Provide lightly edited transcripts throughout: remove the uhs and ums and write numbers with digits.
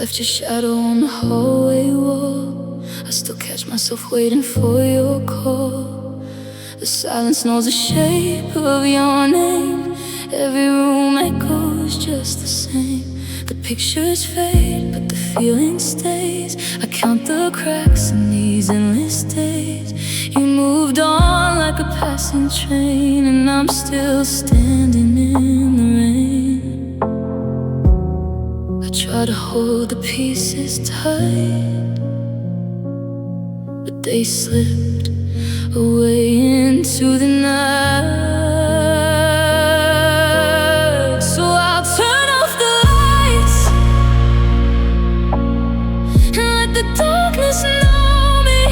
left your shadow on the hallway wall. I still catch myself waiting for your call. The silence knows the shape of your name. Every room echoes just the same. The pictures fade, but the feeling stays. I count the cracks in these endless days. You moved on like a passing train, and I'm still standing in the rain. I try to hold the pieces tight, but they slipped away into the night. So I'll turn off the lights and let the darkness know me.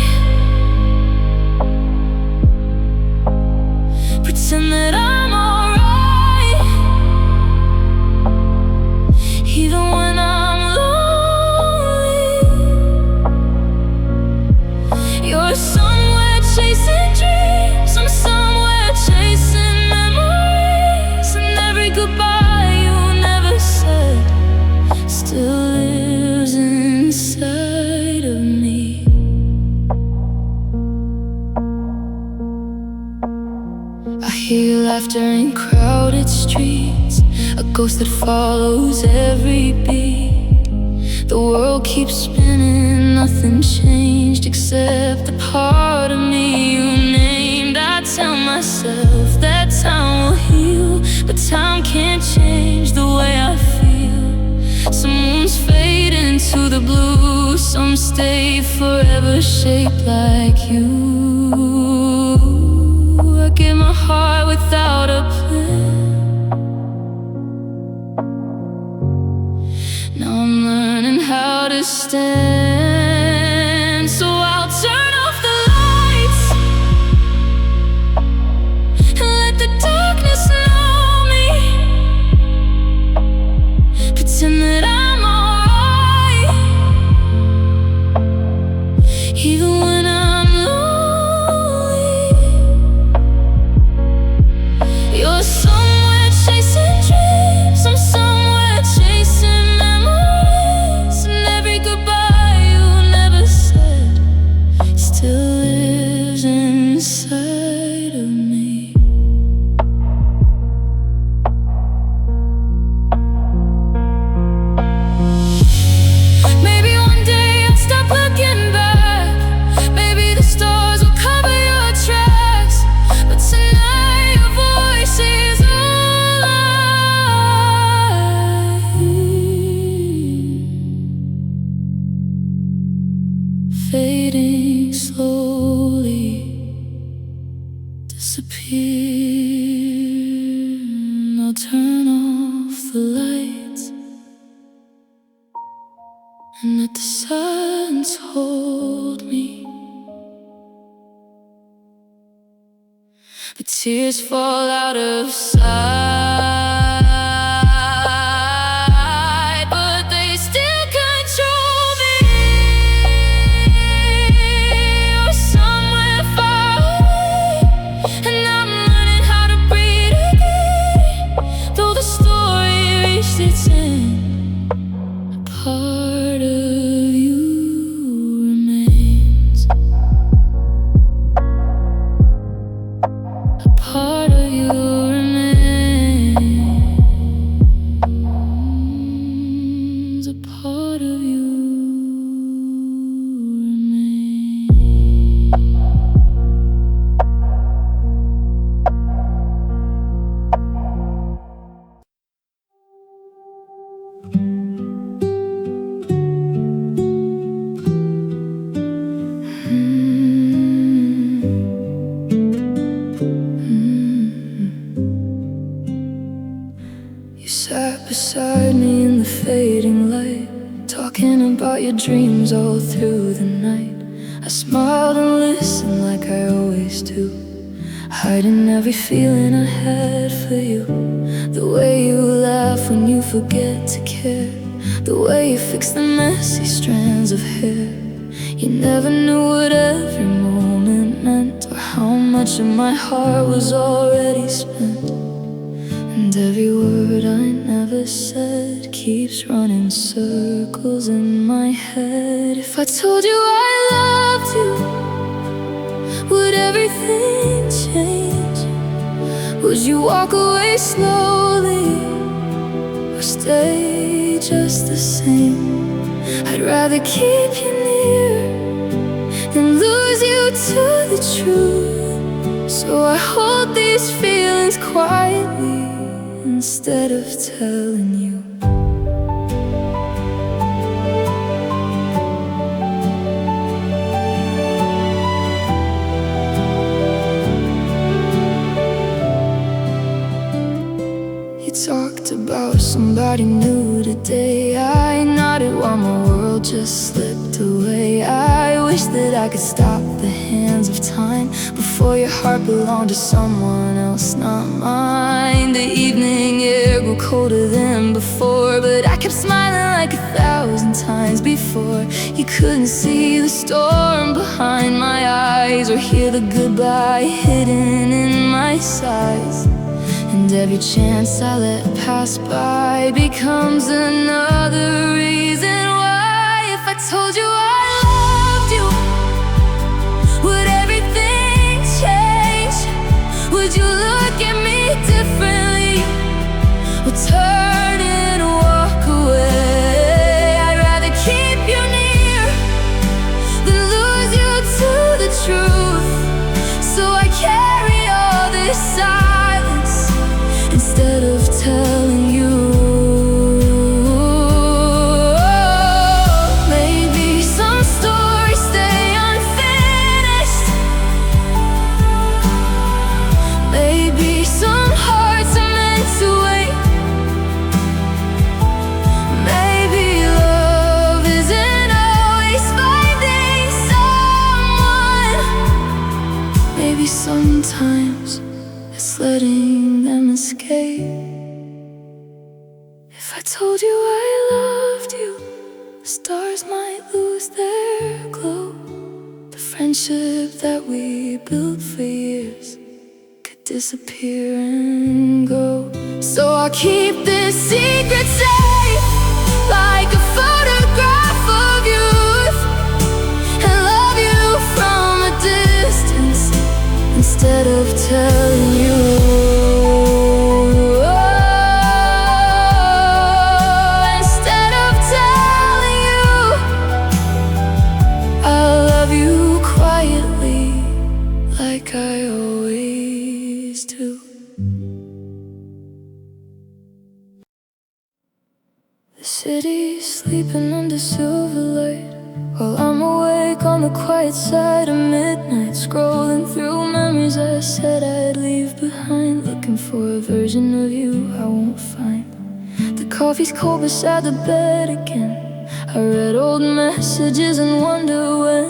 Pretend that I'm alright, even when I'm lonely. You're somewhere chasing dreams, I'm somewhere chasing memories, and every goodbye you never said still lives inside of me. I hear your laughter in crowded streets, a ghost that follows every beat. The world keeps spinning, nothing changed except the part of me you named. I tell myself that time will heal, but time can't change the way I feel. Some wounds fade into the blue, some stay forever shaped like you. I give my heart without a plan. Now I'm learning how to stand. So I'll turn off the lights and let the darkness know me. Pretend that I'm alright, even when I'm lonely. You're somewhere chasing dreams, I'm somewhere chasing memories, and every goodbye you never said still lives inside of me. Maybe one day I'll stop looking back. Maybe the stars will cover your tracks, but tonight your voice is all I hear. Fading slowly, disappear. I'll turn off the lights and let the silence hold me. The tears fall out of sight, but they still control me. You're somewhere far away, and I'm learning how to breathe again. Though the story reached its end, a part of you remains. A part of you remains. A part of you You sat beside me in the fading light, talking about your dreams all through the night. I smiled and listened like I always do, hiding every feeling I had for you. The way you laugh when you forget to care, the way you fix the messy strands of hair. You never knew what every moment meant, or how much of my heart was already spent. And And every word I never said keeps running circles in my head. If I told you I loved you, would everything change? Would you walk away slowly or stay just the same? I'd rather keep you near than lose you to the truth. So I hold these feelings quietly instead of telling you. You talked about somebody new today. I nodded while my world just slipped away. I wish that I could stop the hands of time before your heart belonged to someone else, not mine. The evening air grew colder than before, but I kept smiling like 1,000 times before. You couldn't see the storm behind my eyes or hear the goodbye hidden in my sighs. And every chance I let pass by becomes another reason why. If I told you I loved you, would everything change? Would you look at me differently or turn and walk away? I'd rather keep you near than lose you to the truth. So I carry all this silence instead of telling you. Maybe some stories stay unfinished. Maybe some hearts are meant to wait. Maybe love isn't always finding someone. Maybe sometimes it's letting them escape. If I told you I loved you, the stars might lose their glow. The friendship that we built for years could disappear and go. So I'll keep this secret safe, like a photograph of youth, and love you from a distance instead of telling you. Instead of telling you, I'll love you quietly like I always do. The city's sleeping under silver light, while I'm awake on the quiet side of midnight, scrolling through memories I said I'd leave behind, looking for a version of you I won't find. The coffee's cold beside the bed again. I read old messages and wonder when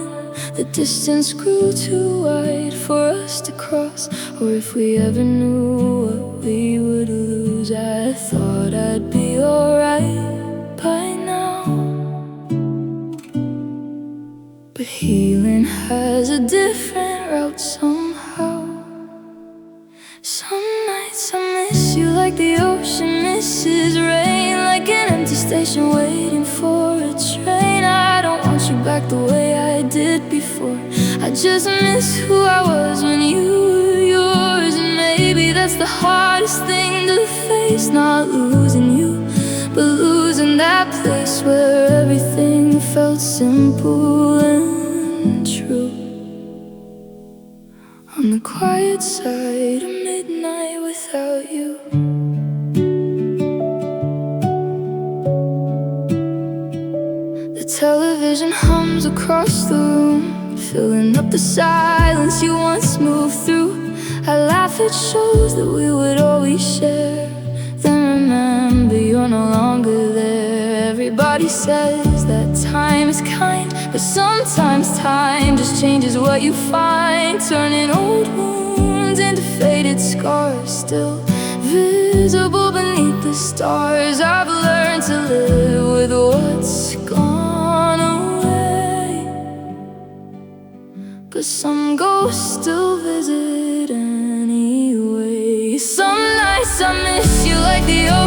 the distance grew too wide for us to cross, or if we ever knew what we would lose. I thought I'd be alright by now, but healing has a different route somehow. Some nights I miss you like the ocean misses rain, like an empty station waiting for a train. I don't want you back the way I did before. I just miss who I was when you were yours. And maybe that's the hardest thing to face, not losing you, but losing that place where everything felt simple and true. On the quiet side of midnight without you. The television hums across the room, filling up the silence you once moved through. I laugh at shows that we would always share, then remember you're no longer there. Everybody says that time is kind, but sometimes time just changes what you find, turning old wounds into faded scars, still visible beneath the stars. I've learned to live with what's gone away, but some ghosts still visit anyway. Some nights I miss you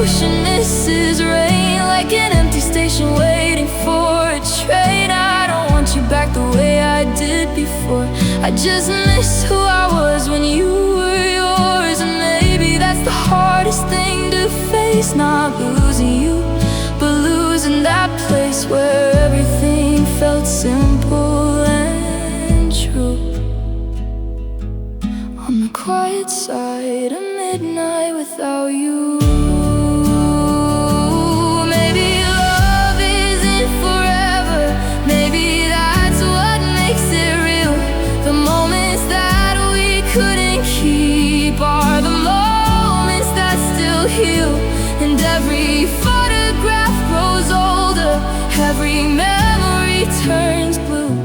ocean misses rain, like an empty station waiting for a train. I don't want you back the way I did before. I just miss who I was when you were yours. And maybe that's the hardest thing to face, not losing you, but losing that place where everything felt simple and true. On the quiet side of midnight without you. Maybe love isn't forever, maybe that's what makes it real. The moments that we couldn't keep are the moments that still heal. And every photograph grows older, every memory turns blue.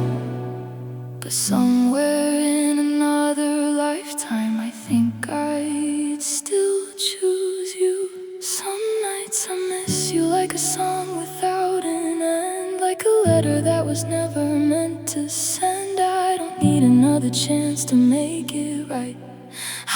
But somewhere in another lifetime, I think I'd still choose you. Some nights I miss you like a song without an end, like a letter that was never meant to send. I don't need another chance to make it right,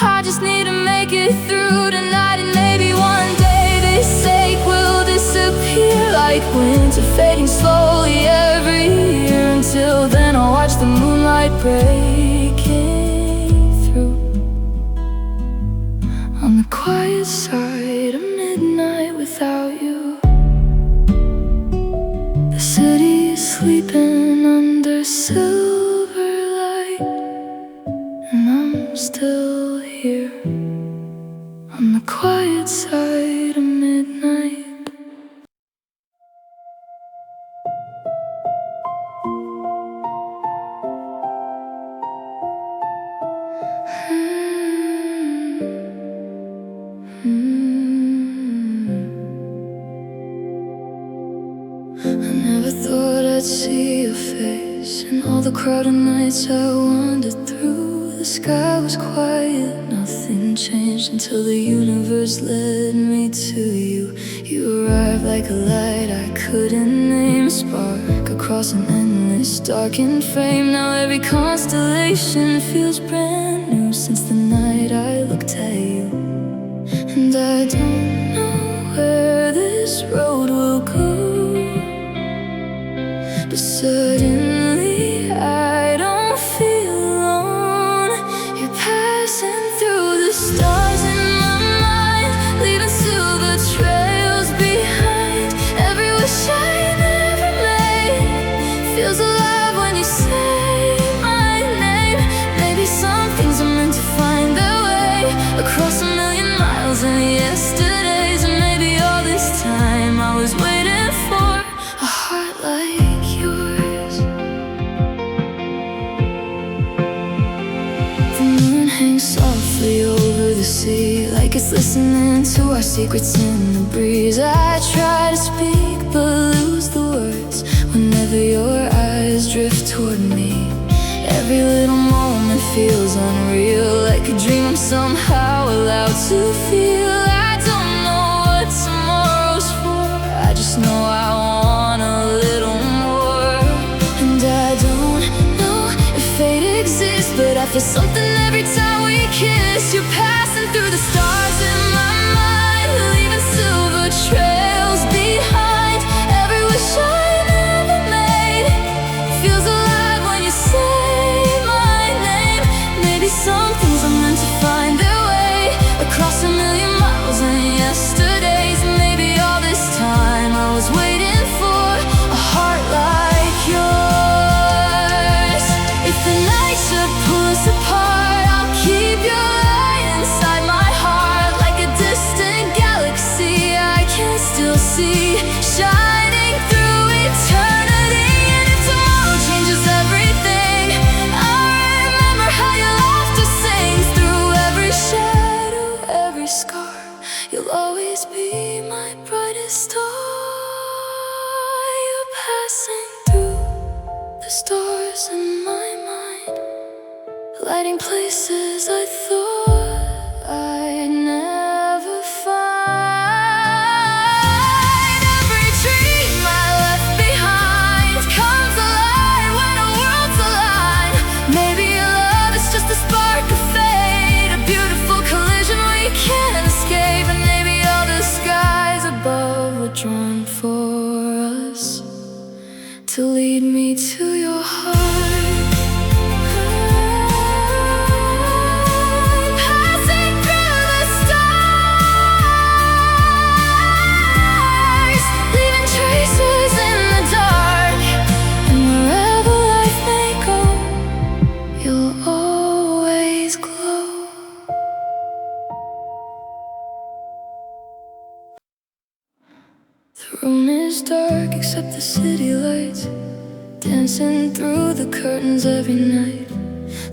I just need to make it through tonight. And maybe one day this ache will disappear, like winter fading slowly every year. Until then I'll watch the moonlight breaking through. On the quiet side of midnight without you. The city is sleeping under silver light, and I'm still here on the quiet side of midnight. I never thought I'd see your face in all the crowded nights I wandered through. The sky was quiet, nothing changed until the universe led me to you. You arrived like a light I couldn't name, a spark across an endless darkened frame. Now every constellation feels brand new since the night I looked at you. And I don't know where this road will go, but suddenly I don't feel alone. You're passing through the stars in my mind, leaving silver trails behind. Every wish I never made feels alive when you say my name. Maybe some things are meant to find their way across a million miles and yesterdays. And maybe all this time I was waiting for a heart like yours. The moon hangs softly over the sea, like it's listening to our secrets in the breeze. I try to speak but lose the words whenever your eyes drift toward me. Every little moment feels unreal, like a dream I'm somehow allowed to feel. I don't know what tomorrow's for, I just know I want a little more. And I don't know if fate exists, but I feel something every time we kiss. You're passing through the stars in my mind, leaving silver trails behind. Every wish I never made feels alive when you say my name. Maybe some things are meant to find their way across a million miles and yesterdays. And maybe all this time I was waiting for a heart like yours. If the night should pull us apart, I'll keep your light inside my heart, like a distant galaxy I can still see, shining through eternity. And if tomorrow changes everything, I'll remember how your laughter sings through every shadow, every scar. You'll always be my brightest star. You're passing through the stars in my mind, lighting places I thought I'd never find. Every dream I left behind comes alive when our worlds align. Maybe love is just a spark of fate, a beautiful collision we can't escape. And maybe all the sky to lead me to your heart. Passing through the stars, leaving traces in the dark. And wherever life may go, you'll always glow. The room is dark except the city lights, dancing through the curtains every night.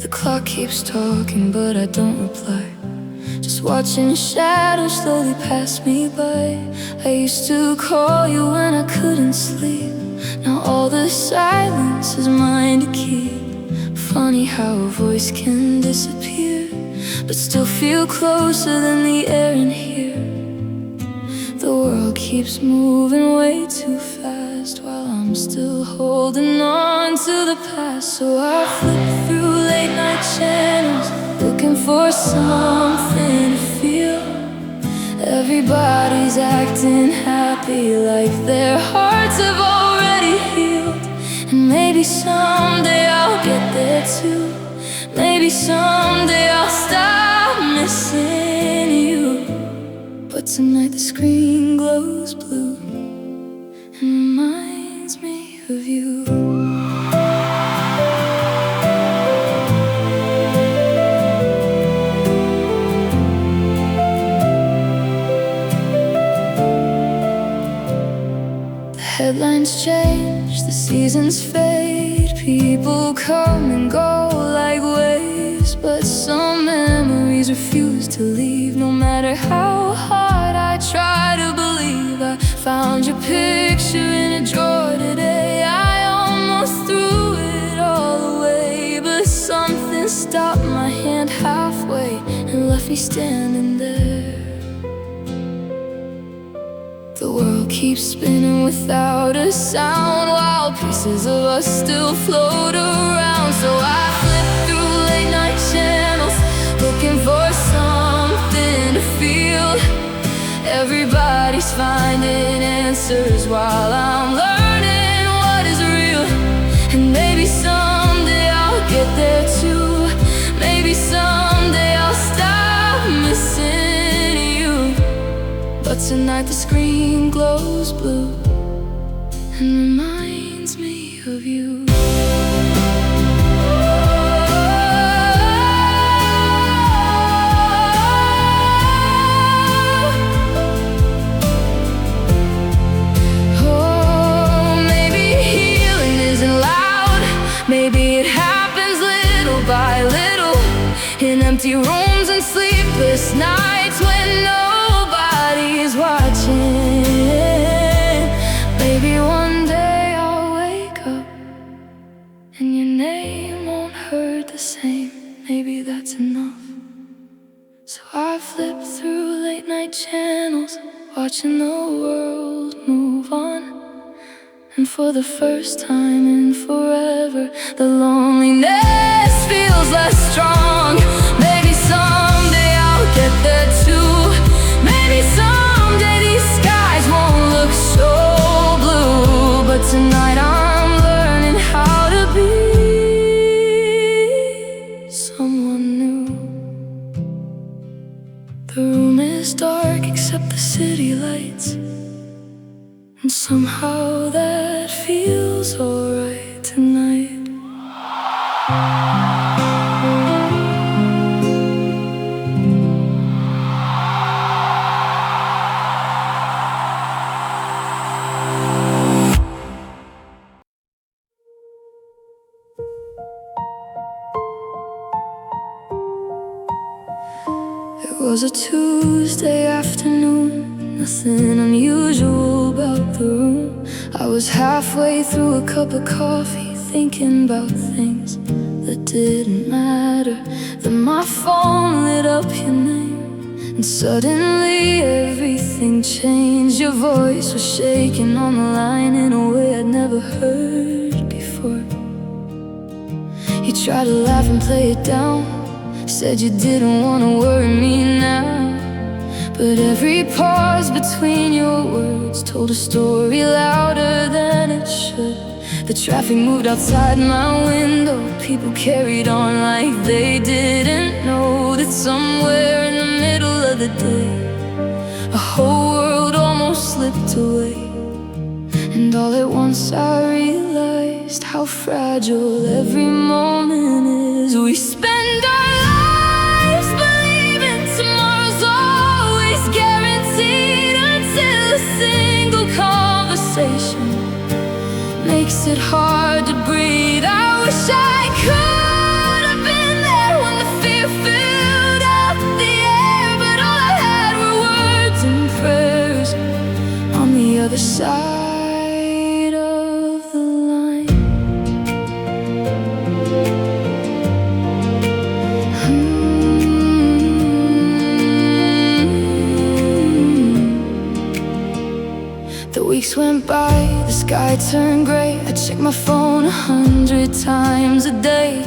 The clock keeps talking but I don't reply, just watching shadows slowly pass me by. I used to call you when I couldn't sleep, now all the silence is mine to keep. Funny how a voice can disappear, but still feel closer than the air in here. The world keeps moving way too fast while I'm still holding on to the past. So I flip through late night channels, looking for something to feel. Everybody's acting happy, like their hearts have already healed. And maybe someday I'll get there too. Maybe someday I'll stop missing you. But tonight the screen glows blue and reminds me of you. The headlines change, the seasons fade, people come and go like waves, but some memories refuse to leave. No matter how hard I try to believe, I found your picture in a drawer today. I almost threw it all away, but something stopped my hand halfway and left me standing there. The world keeps spinning without a sound, while pieces of us still float around. So I flip through late night channels, looking for something to feel. Everybody's finding answers while I'm learning what is real. And maybe someday I'll get there too. Maybe someday I'll stop missing you. But tonight the screen glows blue and reminds me of you. Maybe it happens little by little, in empty rooms and sleepless nights when nobody is watching. Maybe one day I'll wake up and your name won't hurt the same. Maybe that's enough. So I flip through late night channels, watching the world move on. And for the first time in forever, the loneliness feels less strong. Maybe someday I'll get there too. Maybe someday these skies won't look so blue. But tonight I'm learning how to be someone new. The room is dark except the city lights, and somehow that feels alright tonight. It was a Tuesday afternoon, nothing unusual about the room. I was halfway through a cup of coffee, thinking about things that didn't matter. Then my phone lit up your name, and suddenly everything changed. Your voice was shaking on the line in a way I'd never heard before. You tried to laugh and play it down, said you didn't want to worry me now. But every pause between your words told a story louder than it should. The traffic moved outside my window. People carried on like they didn't know that somewhere in the middle of the day a whole world almost slipped away. And all at once I realized how fragile every moment is. We spend our lives believing tomorrow's always guaranteed, until a single conversation makes it hard to breathe. I wish I could have been there when the fear filled out the air, but all I had were words and prayers on the other side of the line. The weeks went by, the sky turned gray. I checked my phone 100 times a day,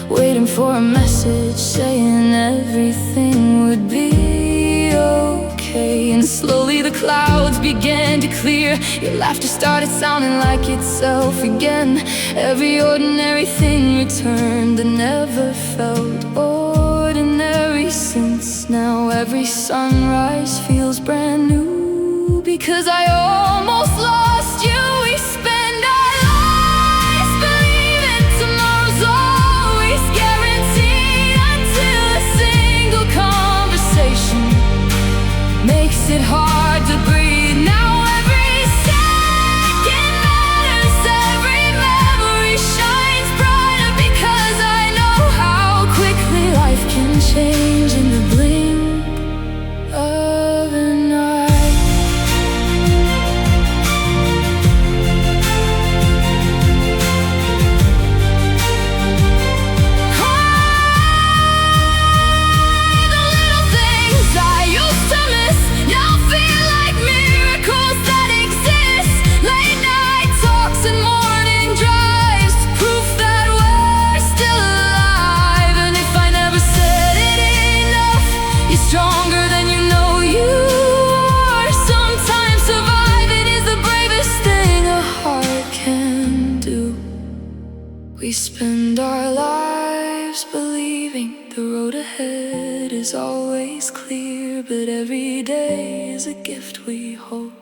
waiting for a message saying everything would be okay. And slowly the clouds began to clear. Your laughter started sounding like itself again. Every ordinary thing returned that never felt ordinary since. Now every sunrise feels brand new, because I almost lost you. We spend our lives believing tomorrow's always guaranteed, until a single conversation makes it hard to breathe. Now every second matters, every memory shines brighter, because I know how quickly life can change in the blink of an eye. We spend our lives believing the road ahead is always clear, but every day is a gift we hope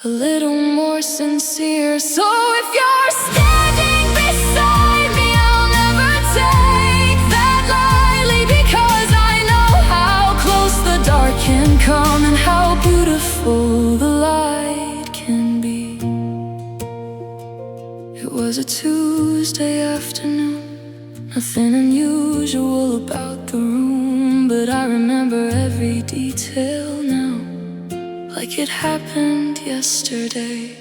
a little more sincere. So if you're standing beside me, I'll never take that lightly, because I know how close the dark can come and how beautiful the light can be. It was a Tuesday afternoon, nothing unusual about the room, but I remember every detail now, like it happened yesterday.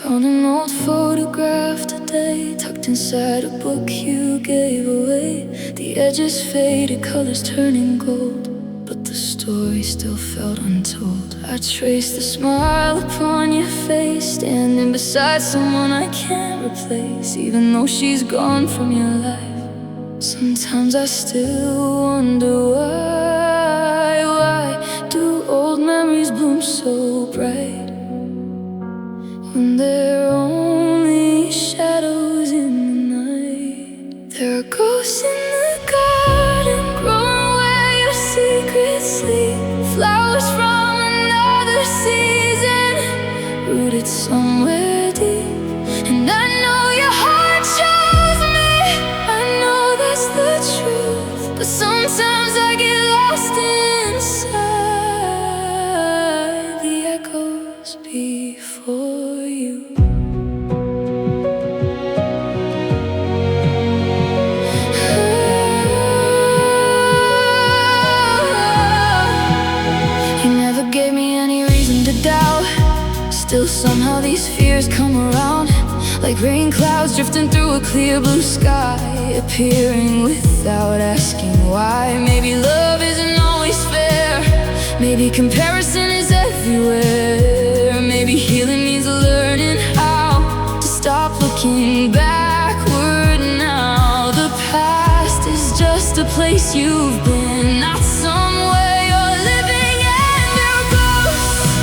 Found an old photograph today, tucked inside a book you gave away. The edges faded, colors turning gold, but the story still felt untold. I traced the smile upon your face, standing beside someone I can't replace, even though she's gone from your life. Sometimes I still wonder why do old memories bloom so bright when there are only shadows in the night? There are ghosts in the garden, growing where your secrets sleep, flowers from another season, rooted somewhere deep. And I know your heart chose me, I know that's the truth, but sometimes I get lost inside the echoes before you. You never gave me any reason to doubt, still somehow these fears come around, like rain clouds drifting through a clear blue sky, appearing without asking why. Maybe love isn't always fair, maybe comparison is everywhere, maybe Maybe healing means learning how to stop looking backward now. The past is just a place you've been, not somewhere you're living. And there are ghosts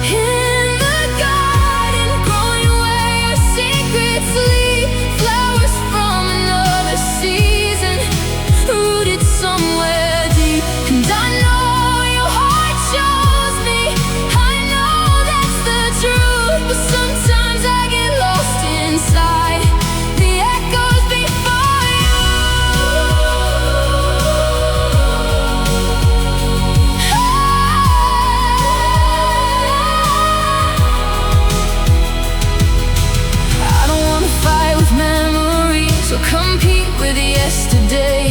in the garden, growing where your secrets lead. Flowers from another season, rooted somewhere deep. And I know your heart shows me, I know that's the truth. But sometimes I get lost inside the echoes before you. I don't wanna fight with memories or compete with yesterday.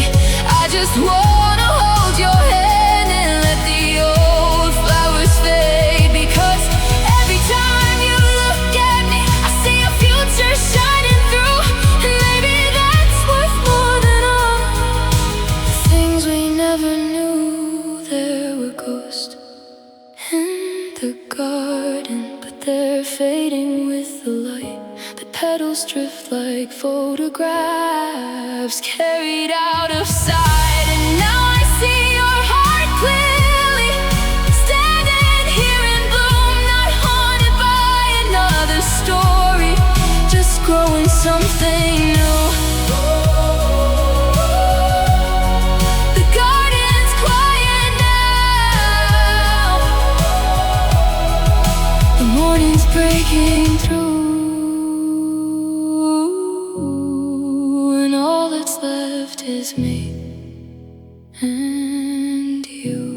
I just wanna hold your hand and let the old flowers fade. Because every time you look at me, I see a future shining through. And maybe that's worth more than all the things we never knew. There were ghosts in the garden, but they're fading with the light. The petals drift like photographs carried out of sight. And now I see your heart clearly, standing here in bloom, not haunted by another story, just growing something new. The garden's quiet now, the morning's breaking through, and all that's left is me and you.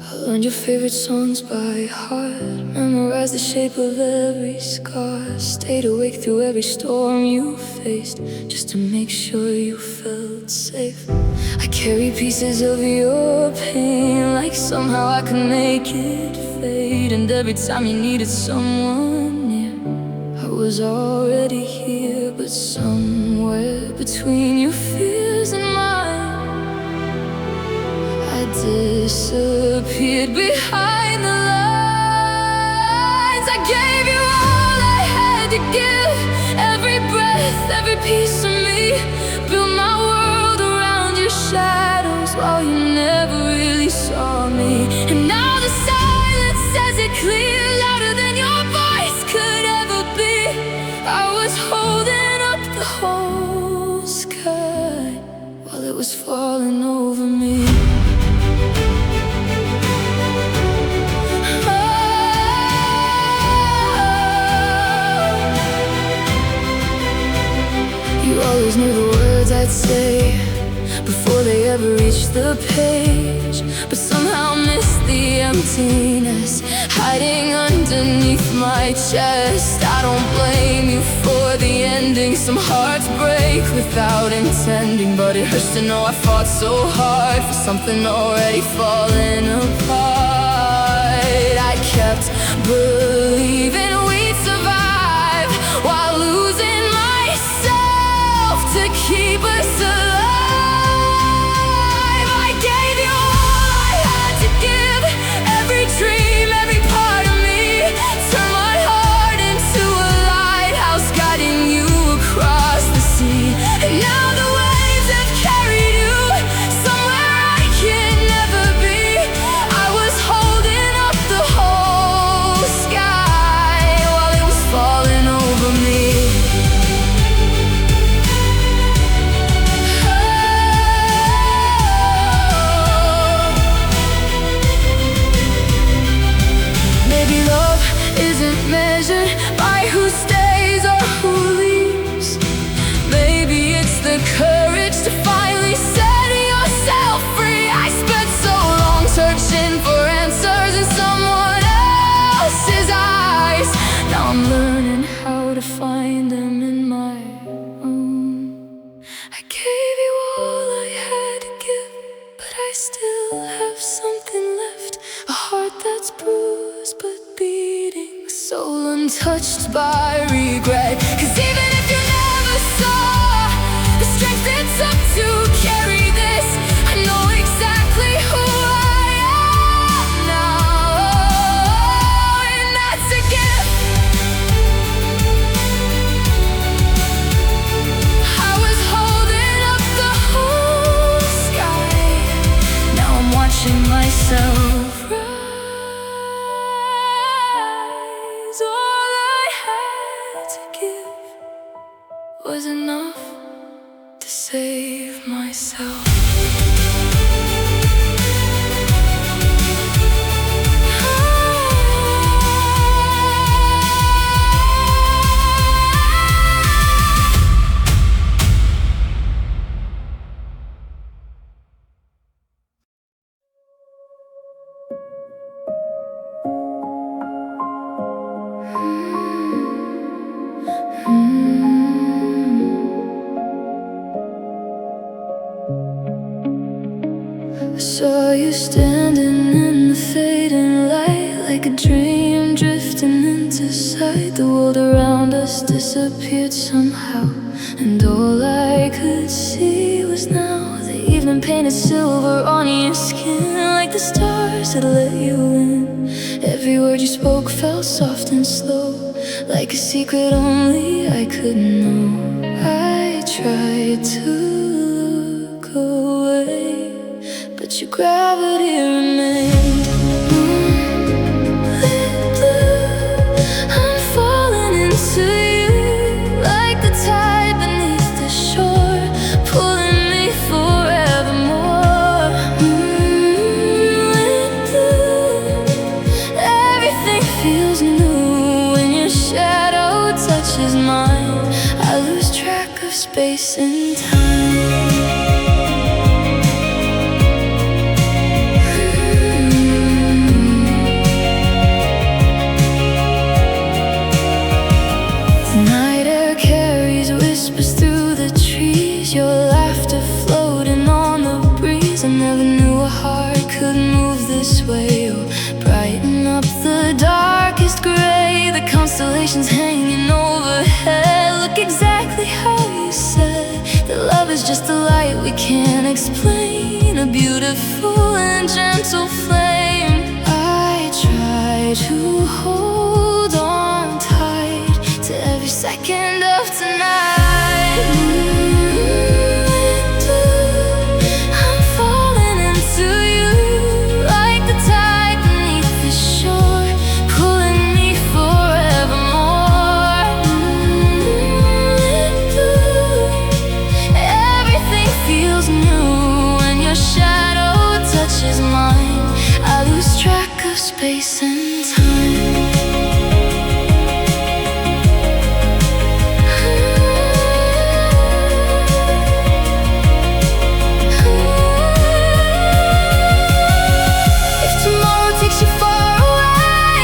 I learned your favorite songs by heart, memorized the shape of every scar, stayed awake through every storm you faced, just to make sure you felt safe. I carry pieces of your pain, like somehow I could make it fade. And every time you needed someone near, I was already here. But somewhere between your fears and mine, I disappeared behind the lines. I gave you all I had to give, every breath, every piece of me. Built my world around your shadows while you never really saw me. And now the silence says it clear, louder than your voice could ever be. I was holding up the whole sky while it was falling over me. You always knew the words I'd say before they ever reached the page, but somehow missed the emptiness hiding underneath my chest. I don't blame you for the ending. Some hearts break without intending, but it hurts to know I fought so hard for something already falling apart. I kept believing we'd survive while losing myself to keep us alive. I gave you all I had to give, every dream, every part of me. Turned my heart into a lighthouse, guiding you across the sea. And now the waves have carried you somewhere I can never be. I was holding up the whole sky while it was falling over me. Maybe love isn't measured by who stays or who leaves. Maybe it's the courage to finally set yourself free. I spent so long searching for answers in someone else's eyes. Now I'm learning how to find them in my own. I gave you all I had to give, but I still have something left. A heart that's bruised but untouched by regret. 'Cause even if you never saw the strength it took to carry this, I know exactly who I am now, and that's a gift. I was holding up the whole sky, now I'm watching myself rise. All I had to give was enough to save myself. I saw you standing in the fading light, like a dream drifting into sight. The world around us disappeared somehow, and all I could see was now. The evening painted silver on your skin, like the stars that let you in. Every word you spoke felt soft and slow, like a secret only I could know. I tried to look away, but your gravity remained. Moonlit blue, I'm falling into you, like the tide beneath the shore, pulling me forevermore. Moonlit blue, everything feels new when your shadow touches mine. I lose track of space and time. Your laughter floating on the breeze. I never knew a heart could move this way, or brighten up the darkest gray. The constellations hanging overhead look exactly how you said that love is just a light we can't explain, a beautiful and gentle flame. I try to hold on tight to every second of tonight. Space and time. If tomorrow takes you far away,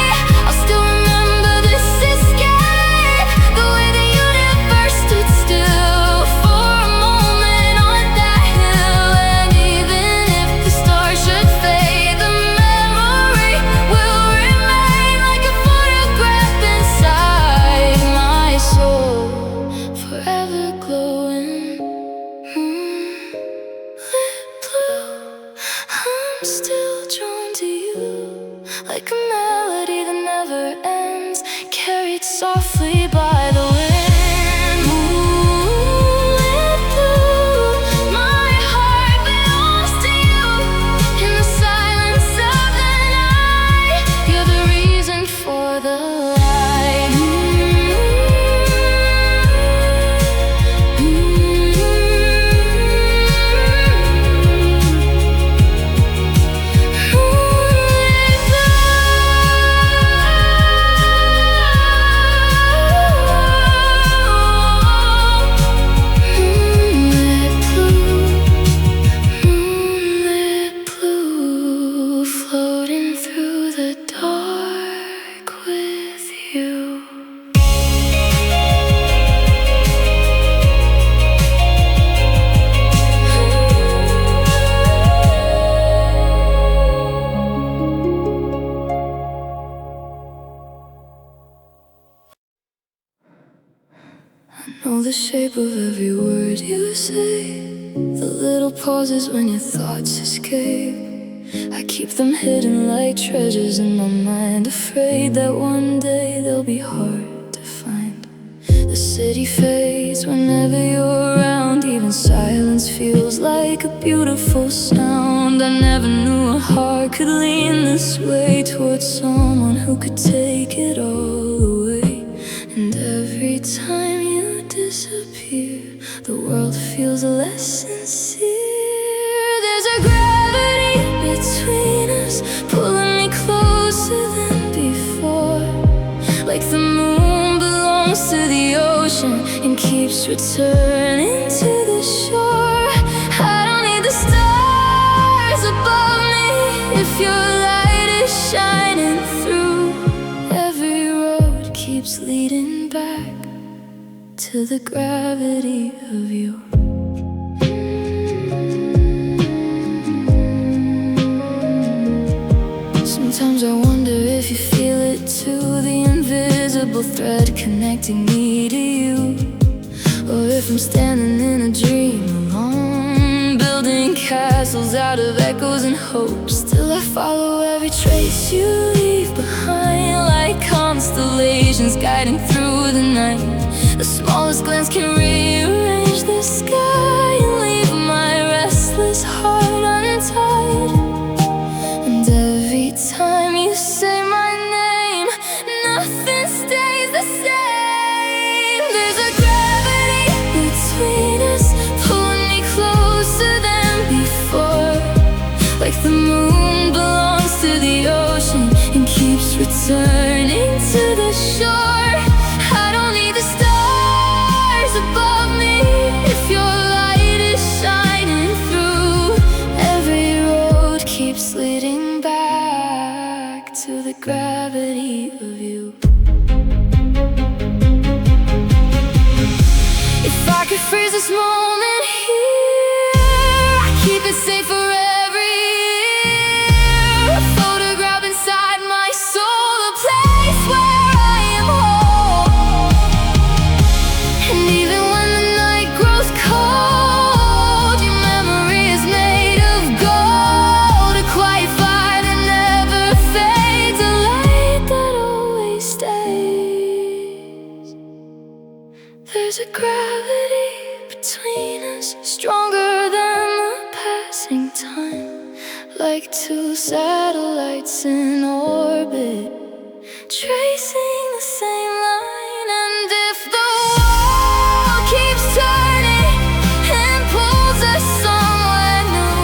I'll still remember this escape. The way the universe stood still for a moment on that hill. And even if the stars should fade, the memory will remain like a photograph inside my soul, forever glowing. Moonlit blue, I'm still drawn to you, like a melody that never ends, carried softly by the wind. Moonlit blue, my heart belongs to you. In the silence of the night, you're the reason for the light. Moonlit blue. know the shape of every word you say, the little pauses when your thoughts escape. I keep them hidden like treasures in my mind, afraid that one day they'll be hard to find. The city fades whenever you're around, even silence feels like a beautiful sound. I never knew a heart could lean this way towards someone who could take it all away. And every time you disappear, the world feels less sincere. There's a gravity between us, pulling me closer than before, like the moon belongs to the ocean and keeps returning to the shore. I don't need the stars above me if your light is shining through. Every road keeps leading back to the gravity of you. Sometimes I wonder if you feel it too, the invisible thread connecting me to you. Or if I'm standing in a dream alone, building castles out of echoes and hopes. Still I follow every trace you leave behind, like constellations guiding through the night. The smallest glance can rearrange the sky and leave my restless heart untied. And every time you say my name, nothing stays the same. There's a gravity between us, pulling me closer than before, like the moon belongs to the ocean and keeps returning to the shore. I don't need the stars above me if your light is shining through. Every road keeps leading back to the gravity of you. If I could freeze this moment here, I'd keep it safe for every year. A photograph inside my soul, a place where I am whole. And even when the night grows cold, your memory is made of gold, a quiet fire that never fades, a light that always stays. There's a gravity between us, stronger than the passing time, like two satellites in orbit, tracing the same line. And if the world keeps turning and pulls us somewhere new,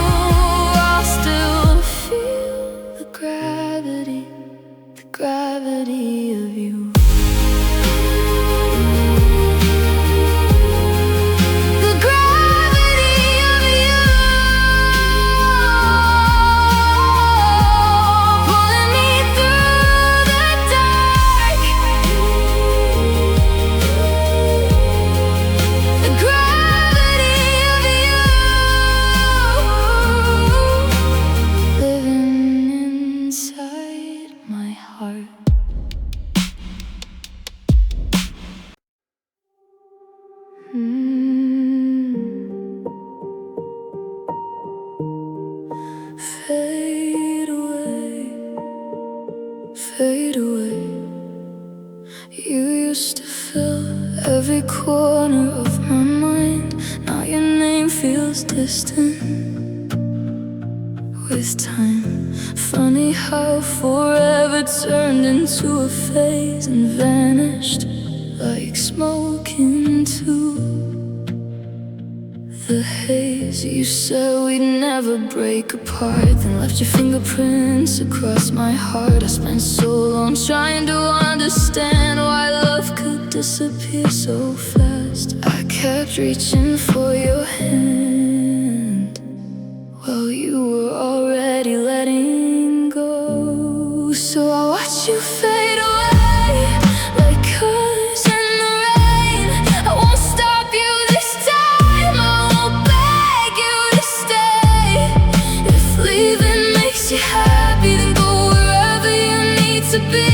I'll still feel the gravity of you. The gravity of you, pulling me through the dark. The gravity of you, living inside my heart. Fade away, fade away. You used to fill every corner of my mind. Now your name feels distant with time. Funny how forever turned into a phase and vanished like smoke into the haze. You said we'd never break apart, then left your fingerprints across my heart. I spent so long trying to understand why love could disappear so fast. I kept reaching for your hand while you were already letting go. So I watched you fade away like colors in the rain. I won't stop you this time, I won't beg you to stay. If leaving makes you happy, then go wherever you need to be.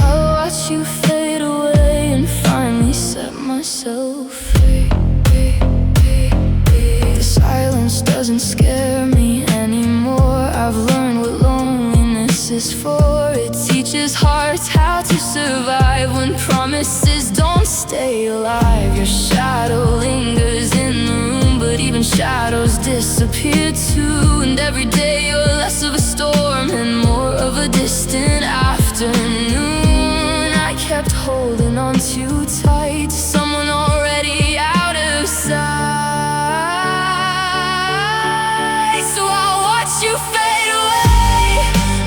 I'll watch you fade away and finally set myself survive when promises don't stay alive. Your shadow lingers in the room, but even shadows disappear too. And every day you're less of a storm and more of a distant afternoon. I kept holding on too tight to someone already out of sight. So I'll watch you fade away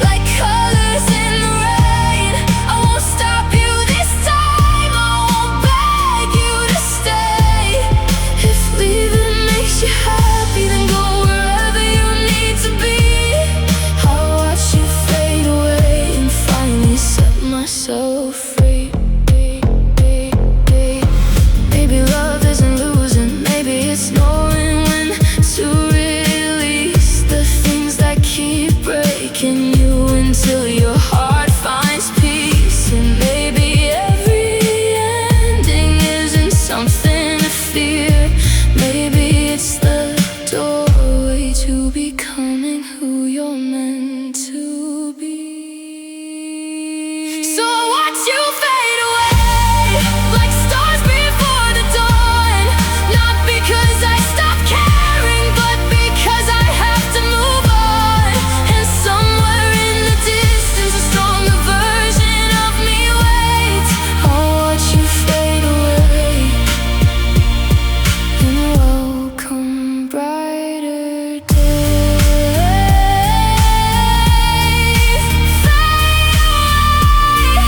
like colors in the rain. I won't stop you this time, I won't beg you to stay. If leaving makes you happy, then go wherever you need to be. I'll watch you fade away and finally set myself free. Maybe love isn't losing, maybe it's knowing when to release the things that keep breaking you until your heart finds peace. And maybe every ending isn't something to fear. Maybe it's the doorway to becoming who you're meant to be. So I'll watch you fade away like stars before the dawn. Not because I stopped caring, but because I have to move on. And somewhere in the distance, a stronger version of me waits. I'll watch you fade away and welcome brighter days. Fade away.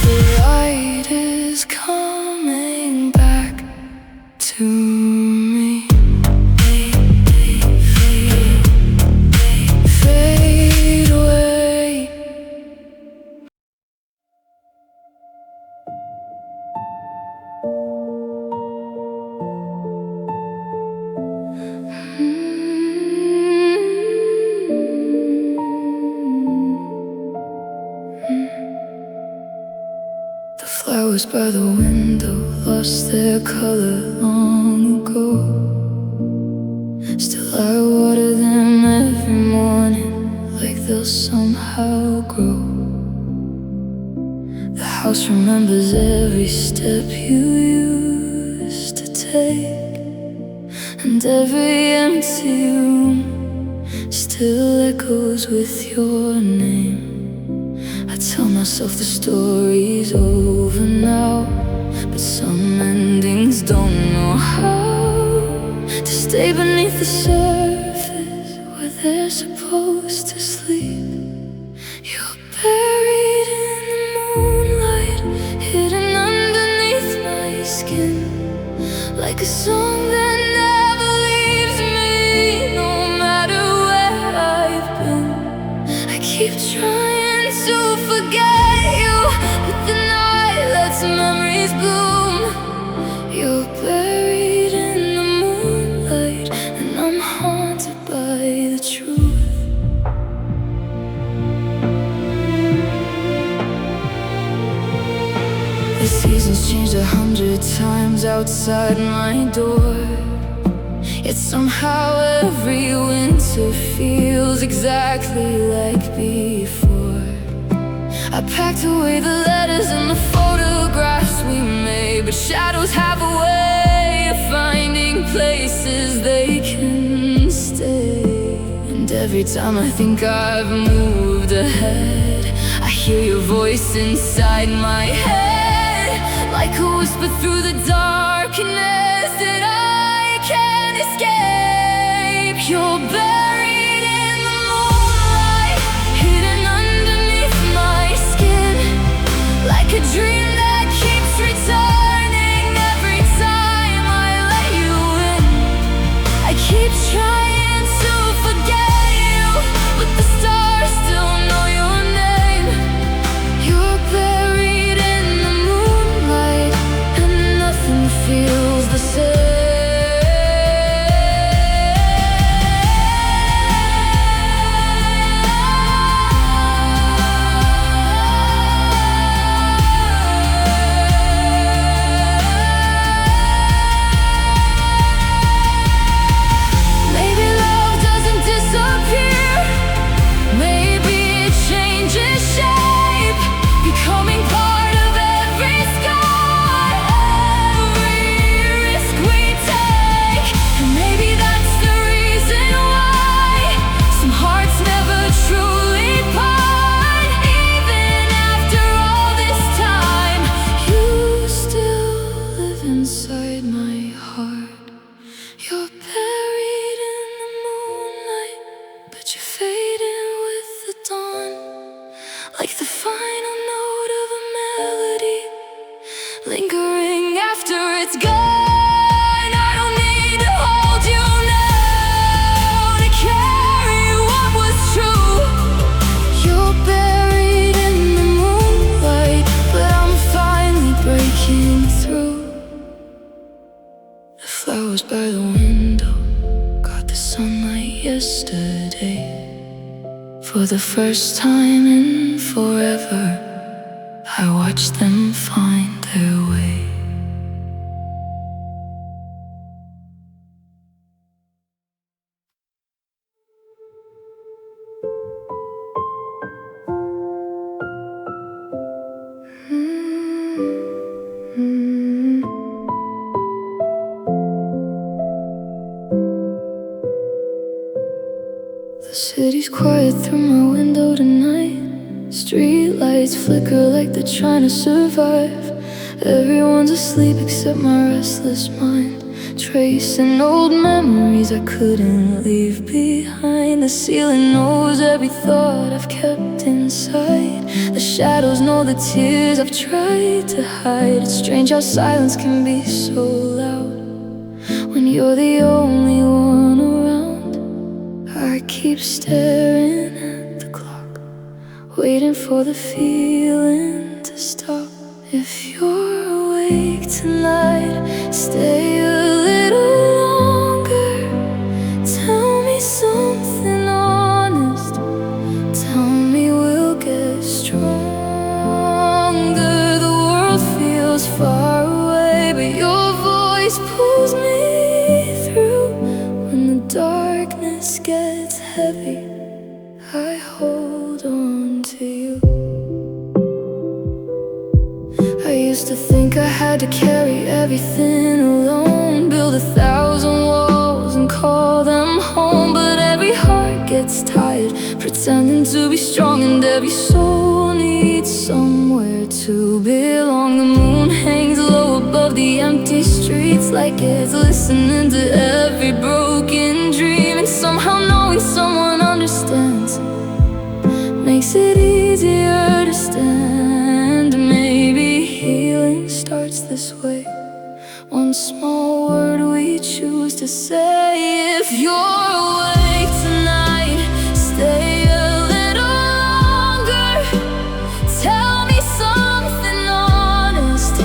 The light is coming back to me. Fade away. The flowers by the window lost their color long ago. Still I water them every morning, like they'll somehow grow. The house remembers every step you used to take, and every empty room still echoes with your name. I tell myself the story's over now, but some endings don't know how to stay beneath the surface where they're supposed to sleep. You're buried in the moonlight, hidden underneath my skin, like a song that never leaves me, no matter where I've been. I keep trying to forget you, but the night lets memories bloom. You're buried in the moonlight, and I'm haunted by the truth. The seasons changed 100 times outside my door, yet somehow every winter feels exactly like before. I packed away the letters and the photographs we made, but shadows have a way of finding places they can stay. And every time I think I've moved ahead, I hear your voice inside my head, like a whisper through the darkness that I can't escape. You're buried in the moonlight, hidden underneath my skin, like a dream that keeps returning every time I let you in. I keep trying to forget you, but the stars still know your name. You're buried in the moonlight, and nothing feels the same. like the final note of a melody, lingering after it's gone. I don't need to hold you now to carry what was true. You're buried in the moonlight, but I'm finally breaking through. The flowers by the window got the sunlight yesterday. For the first time in forever, I watched them find their way. The city's quiet through my window tonight. Street lights flicker like they're trying to survive. Everyone's asleep except my restless mind, tracing old memories I couldn't leave behind. The ceiling knows every thought I've kept inside. The shadows know the tears I've tried to hide. It's strange how silence can be so loud when you're the only one around. I keep staring at the clock, waiting for the feeling to stop. If you're awake tonight, stay a little longer. Tell me something honest. Tell me we'll get stronger. The world feels far away, but your voice pulls me through. When the darkness gets heavy, I hold on to you. I used to think I had to carry everything alone, build 1,000 walls and call them home. But every heart gets tired pretending to be strong, and every soul needs somewhere to belong. The moon hangs low above the empty streets, like it's listening to every broken dream. And somehow knowing someone understands makes it easier to stand. Maybe healing starts this way, one small word we choose to say. If you're awake tonight, stay a little longer. Tell me something honest.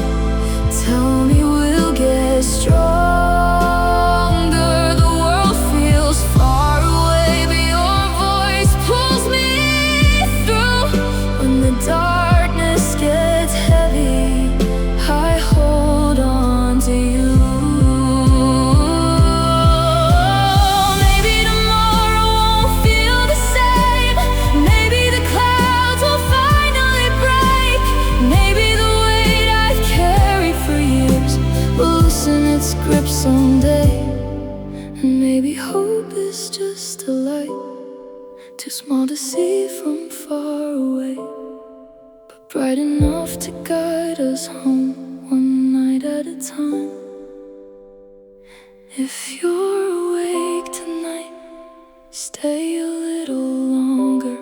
Tell me we'll get stronger. The world feels far away, but your voice pulls me through. When the darkness gets heavy, I hold on to you. Maybe tomorrow won't feel the same. Maybe the clouds will finally break. Maybe the weight I've carried for years will loosen its grip someday. And maybe hope is just a light, too small to see from far away, but bright enough to guide us home one night at a time. If you're awake tonight, stay a little longer.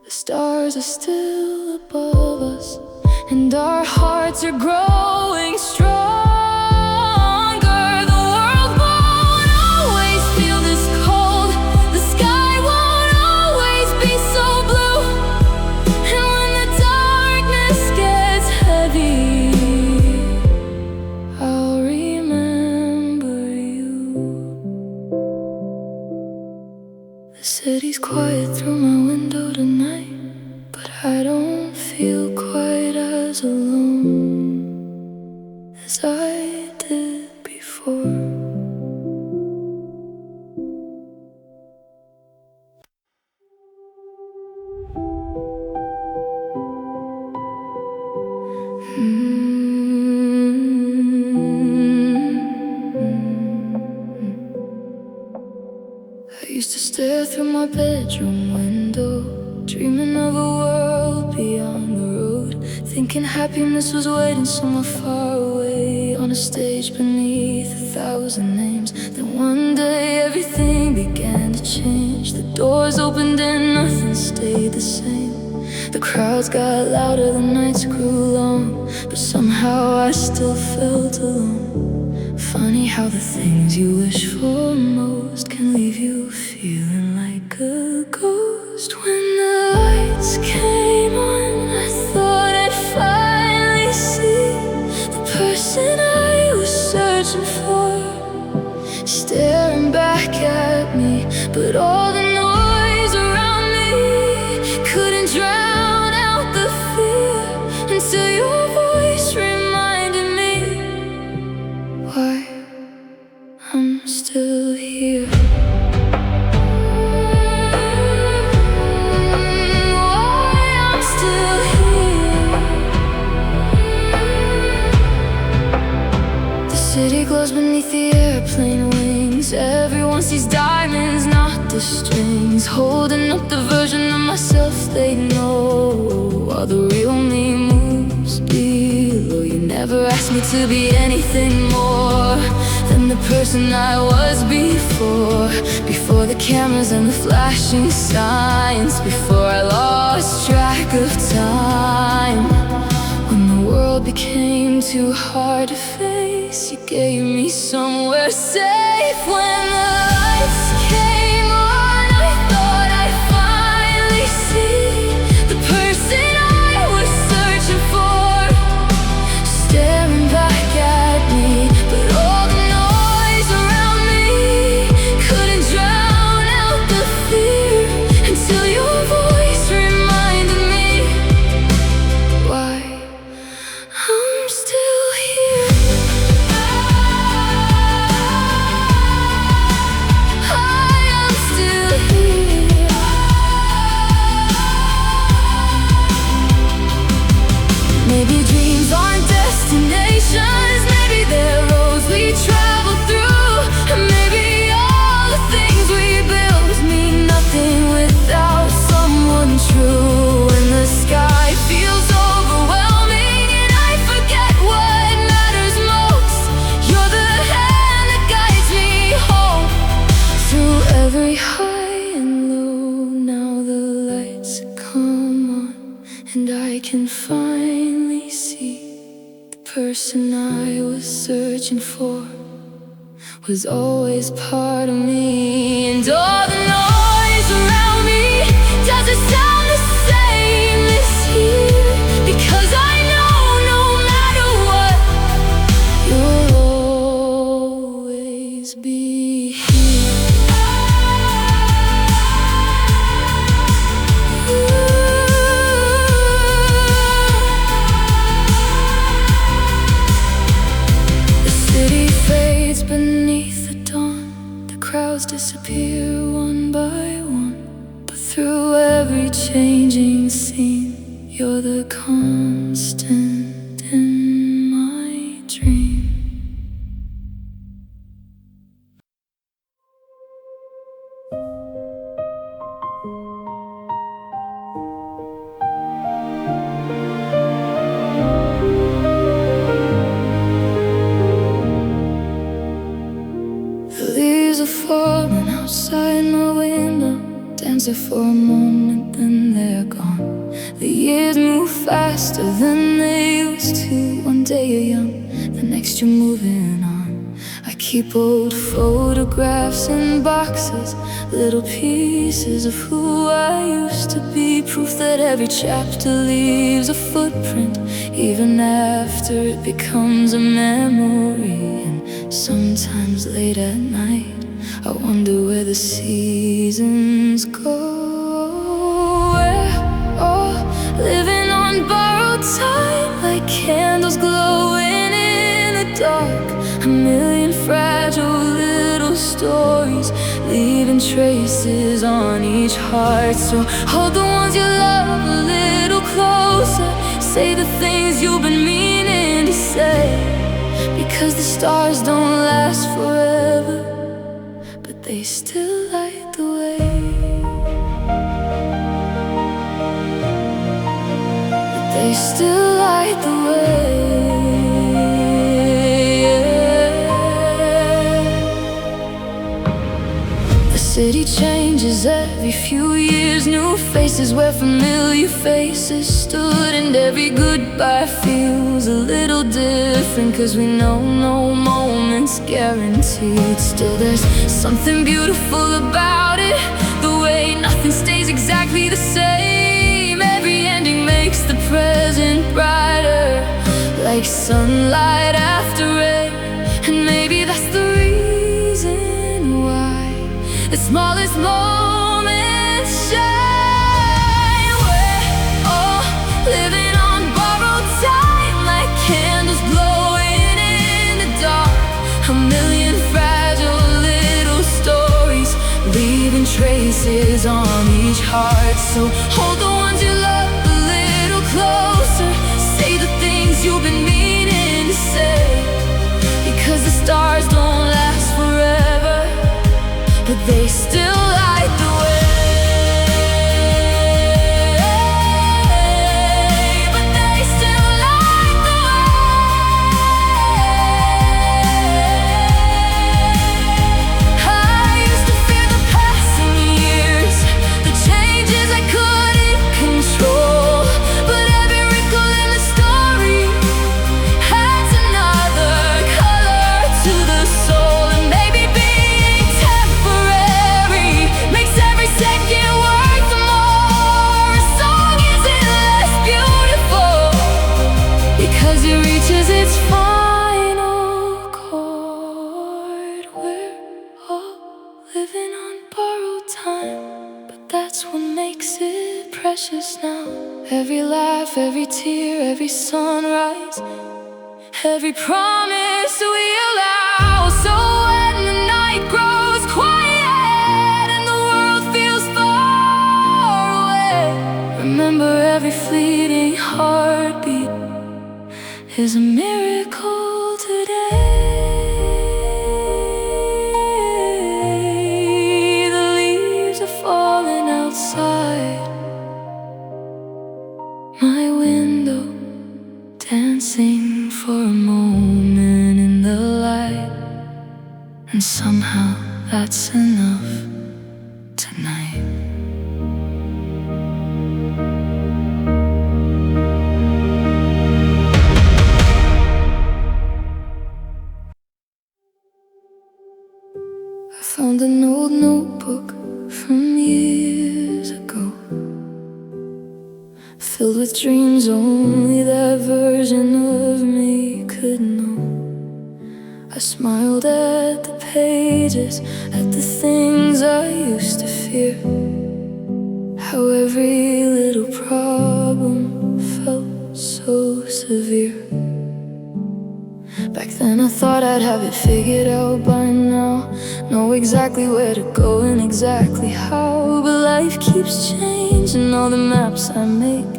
The stars are still above us, and our hearts are growing stronger. The world won't always feel this cold. The sky won't always be so blue. And when the darkness gets heavy, I'll remember you. The city's quiet through my window tonight, but I don't feel quite as alone as I did before. I used to stare through my bedroom window, dreaming of a world beyond the road, thinking happiness was waiting somewhere far away, on a stage beneath 1,000 names. Then one day everything began to change. The doors opened and nothing stayed the same. The crowds got louder, the nights grew long, but somehow I still felt alone. Funny how the things you wish for most can leave you feeling like a ghost. When the lights came on, I thought I'd finally see the person I was searching for, staring back at me. But all the noise around me couldn't drown out the fear, until your voice reminded me why I'm still here. Why I'm still here. The city glows beneath the airplane wings. Everyone sees diamonds, not the strings. Holding up the version of myself they know, while the real me moves below. You never asked me to be anything more than the person I was before. Before the cameras and the flashing signs, before I lost track of time. When the world became too hard to face, you gave me somewhere safe. When the lights came on, I thought I'd finally see the person I was searching for, staring back at me. But all the noise around me couldn't drown out the fear, until your voice reminded me why I'm still here. I am still here. Maybe dreams aren't destinations, maybe they're roads we travel through. And maybe all the things we build mean nothing without someone true. When the sky feels overwhelming and I forget what matters most, you're the hand that guides me home. Through every high and low, now the lights come on, and I can finally see the person I was searching for was always part of me. And all the noise around me doesn't sound the same this year, because I know no matter what, you'll always be here. The city fades beneath the dawn, the crowds disappear one by one, but through every changing scene, you're the constant in my dream. The leaves are falling outside my window, dancing for a moment, then they're gone. The years move faster than they used to. One day you're young, the next you're moving on. I keep old photographs in boxes, little pieces of who I used to be. Proof that every chapter leaves a footprint, even after it becomes a memory. And sometimes late at night, I wonder where the seasons go. We're all living on borrowed time, like candles glowing in the dark. A million fragile little stories, leaving traces on each heart. So hold the ones you love a little closer, say the things you've been meaning to say, because the stars don't last forever, but they still light the way. But they still light the way. city changes every few years. New faces where familiar faces stood, and every goodbye feels a little different, 'cause we know no moment's guaranteed. Still there's something beautiful about it, the way nothing stays exactly the same. Every ending makes the present brighter, like sunlight after rain. And maybe that's the reason why the smallest moments shine. We're all living on borrowed time, like candles glowing in the dark. A million fragile little stories, leaving traces on each heart. So hold the ones you love a little closer, say the things you've been meaning to say, because the stars don't last forever, but they still light the way. But they still light the way. I used to fear the passing years, the changes I couldn't control, but every wrinkle in the story adds another color to the soul. And maybe being temporary makes every second worth more. A song isn't less beautiful because it reaches its final chord. We're all living on borrowed time, but that's what makes it precious now. Every laugh, every tear, every sunrise, every promise we allow. So when the night grows quiet and the world feels far away, remember every fleeting heartbeat is a miracle today. The leaves are falling outside my window, dancing for a moment in the light, and somehow that's enough tonight. I found an old notebook from years ago, filled with dreams only that version of me could know. I smiled at the pages, at the things I used to fear, how every little problem felt so severe. Back then I thought I'd have it figured out by now, know exactly where to go and exactly how. But life keeps changing all the maps I make,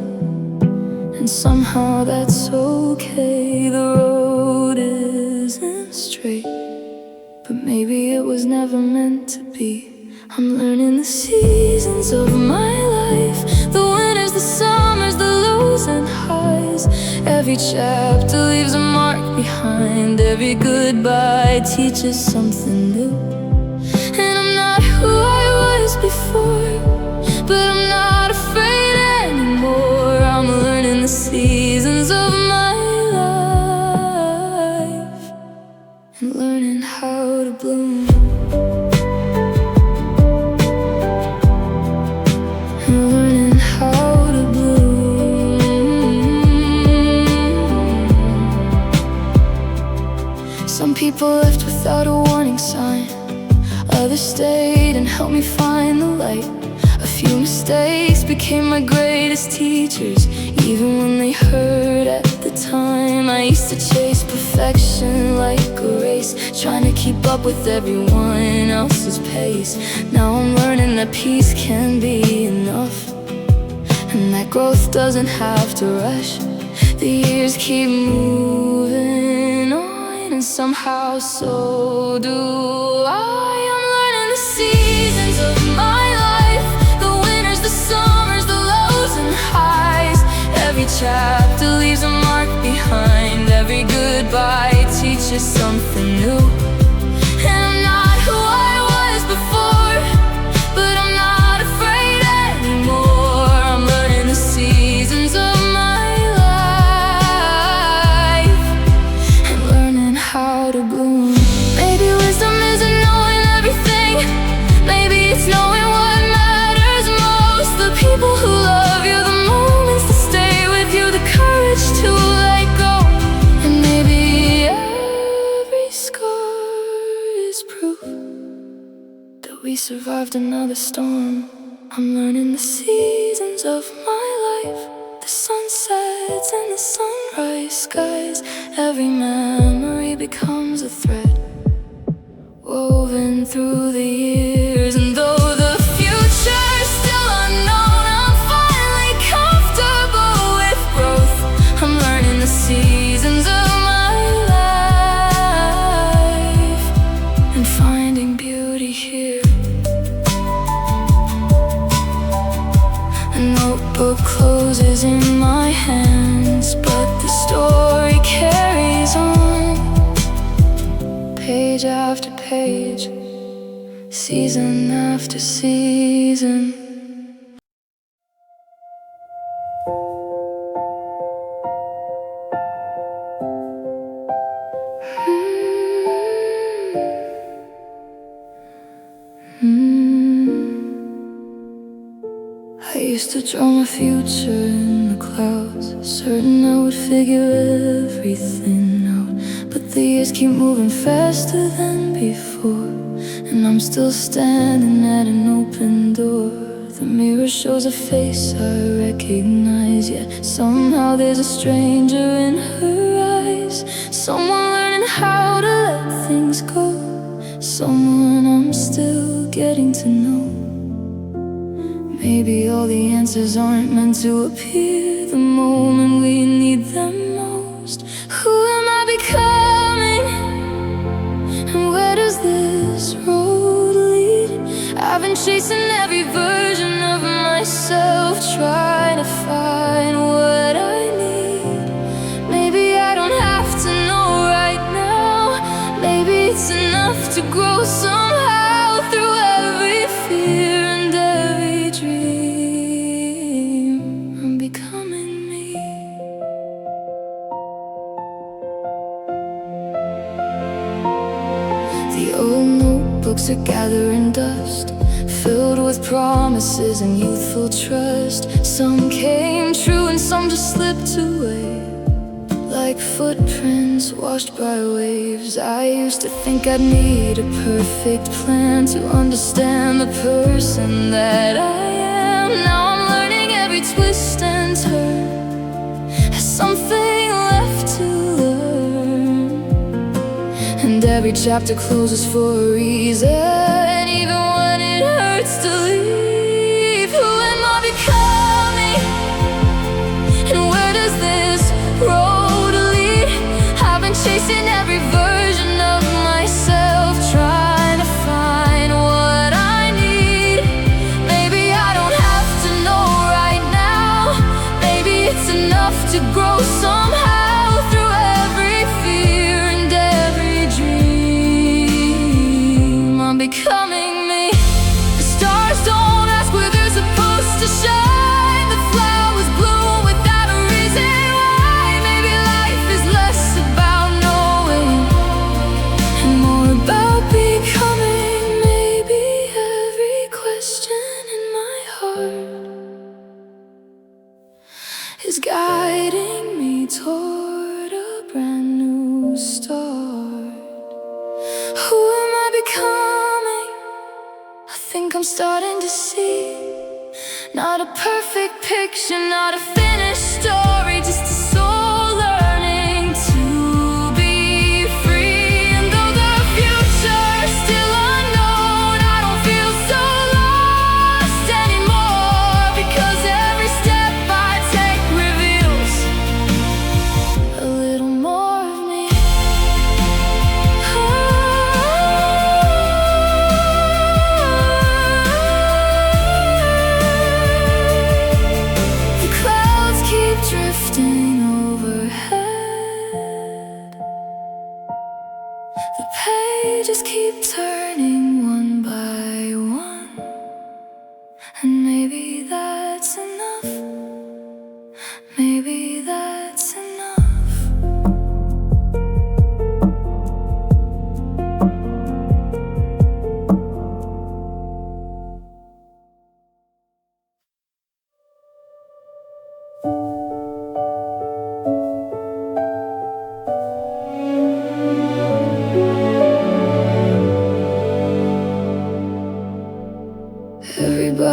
and somehow that's okay. The road isn't straight, but maybe it was never meant to be. I'm learning the seasons of my life, the winters, the summers, the lows and highs. Every chapter leaves a mark behind, every goodbye teaches something new. And I'm not who I was before, but I'm not afraid anymore. I'm learning the seasons of my life and learning how to bloom. And learning how to bloom. Some people left without a warning sign, others stayed and helped me find the light. A few mistakes became my greatest teachers, even when they hurt at the time. I used to chase perfection like a race, trying to keep up with everyone else's pace. Now I'm learning that peace can be enough, and that growth doesn't have to rush. The years keep moving on, and somehow so do I. I'm learning the seasons of my life, the winters, the summers, the lows and highs. Every chapter leaves a mark behind, every goodbye teaches something new. And I'm not who I was before, survived another storm. I'm learning the seasons of my life, the sunsets and the sunrise skies. Every memory becomes a thread woven through the years. And though the future's still unknown, I'm finally comfortable with growth. I'm learning the seasons of my life and finding beauty here. A notebook closes in my hands, but the story carries on, page after page, season after season. I used to draw my future in the clouds, certain I would figure everything out. But the years keep moving faster than before, and I'm still standing at an open door. The mirror shows a face I recognize, yet somehow there's a stranger in her eyes. Someone learning how to let things go, someone I'm still getting to know. Maybe all the answers aren't meant to appear the moment we need them most. Who am I becoming? And where does this road lead? I've been chasing every version of myself, trying to find what I need. Maybe I don't have to know right now. Maybe it's enough to grow somehow through every fear and every dream. I'm becoming me. The old notebooks are gathering dust, filled with promises and youthful trust. Some came true and some just slipped away, like footprints washed by waves. I used to think I'd need a perfect plan to understand the person that I am. Now I'm learning every twist and turn has something left to learn, and every chapter closes for a reason, even when it hurts to leave. Who am I becoming? And where does this road lead? I've been chasing every version of myself, trying to find what I need. Maybe I don't have to know right now. Maybe it's enough to grow somehow through every fear and every dream. I'm becoming me. The stars don't ask where they're supposed to shine. The flowers bloom without a reason why. Maybe life is less about knowing and more about becoming. Maybe every question in my heart is guiding me toward a brand new start. Who am I becoming? I think I'm starting to see, not a perfect picture, not a finished story, just a soul learning to be free. And though the future's still unknown, I don't feel so lost anymore, because every step I take reveals a little more of me. The clouds keep drifting overhead, the pages keep turning one by one, and maybe that's enough. Maybe that's enough.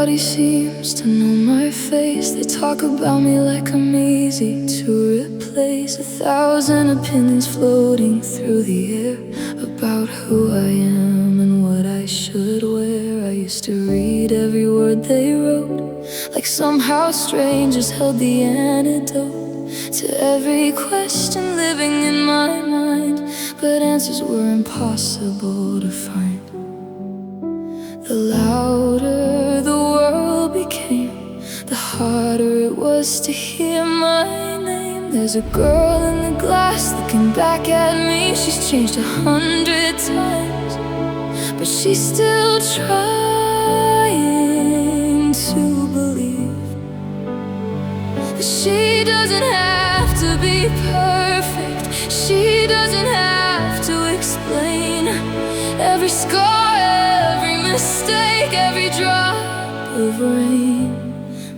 Everybody seems to know my face. They talk about me like I'm easy to replace. 1,000 opinions floating through the air about who I am and what I should wear. I used to read every word they wrote, like somehow strangers held the antidote to every question living in my mind. But answers were impossible to find. The louder the world became, the harder it was to hear my name. There's a girl in the glass looking back at me. She's changed 100 times, but she's still trying to believe that she doesn't have to be perfect. She doesn't have to explain every scar, every mistake, every drop of rain.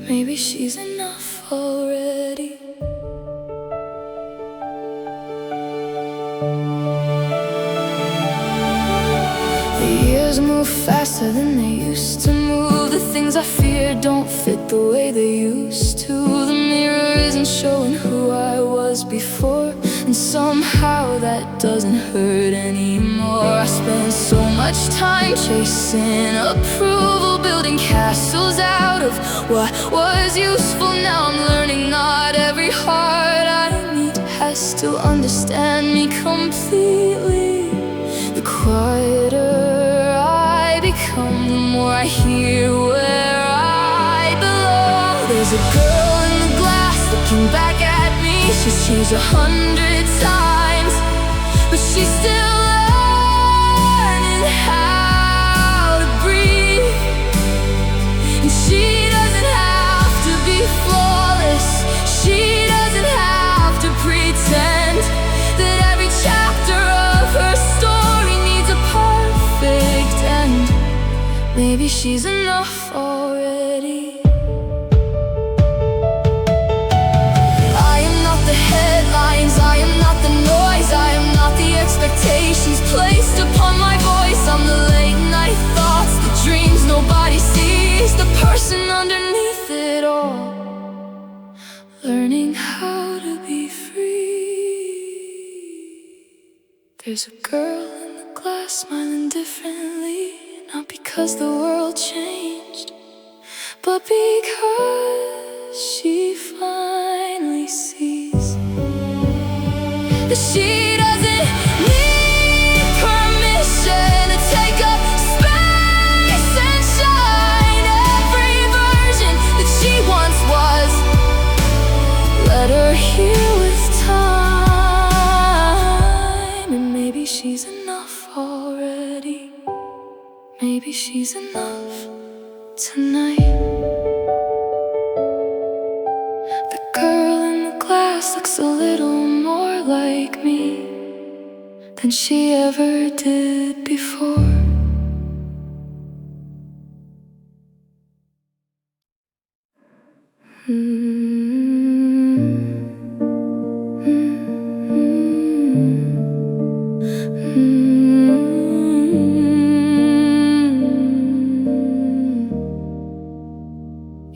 Maybe she's enough already. The years move faster than they used to move. The things I fear don't fit the way they used to. The mirror isn't showing who I was before, and somehow that doesn't hurt anymore. I spent so much time chasing approval, building castles out of what was useful. Now I'm learning not every heart I meet has to understand me completely. The quieter I become, the more I hear where I belong. There's a girl in the glass looking back at me. She's changed 100 times, but she's still learning how to breathe. And she doesn't have to be flawless. She doesn't have to pretend that every chapter of her story needs a perfect end. Maybe she's enough already. Headlines, I am not the noise, I am not the expectations placed upon my voice. I'm the late night thoughts, the dreams nobody sees, the person underneath it all, learning how to be free. There's a girl in the glass smiling differently, not because the world changed, but because she finally sees that she doesn't need permission to take up space and shine. Every version that she once was, let her heal with time. And maybe she's enough already. Maybe she's enough tonight. The girl in the glass looks a little more like me than she ever did before.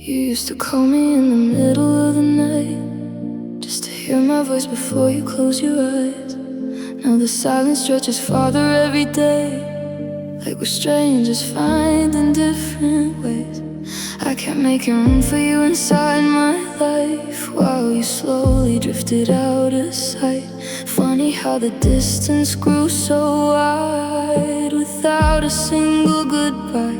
You used to call me in the middle of the night, just to hear my voice before you close your eyes. Now the silence stretches farther every day, like we're strangers finding different ways. I kept making room for you inside my life, while you slowly drifted out of sight. Funny how the distance grew so wide, without a single goodbye.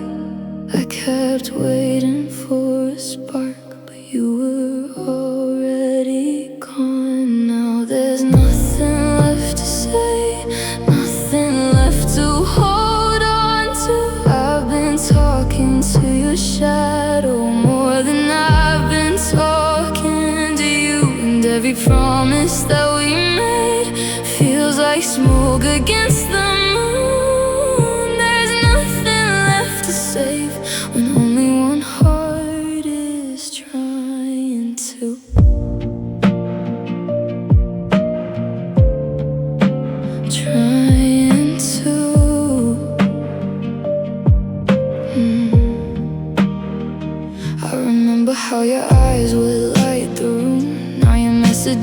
I kept waiting for a spark, but you were already gone. Now there's nothing left to say, nothing left to hold on to. I've been talking to your shadow more than I've been talking to you. And every promise that we made feels like smoke against the moon. There's nothing left to save when only one heart is trying to.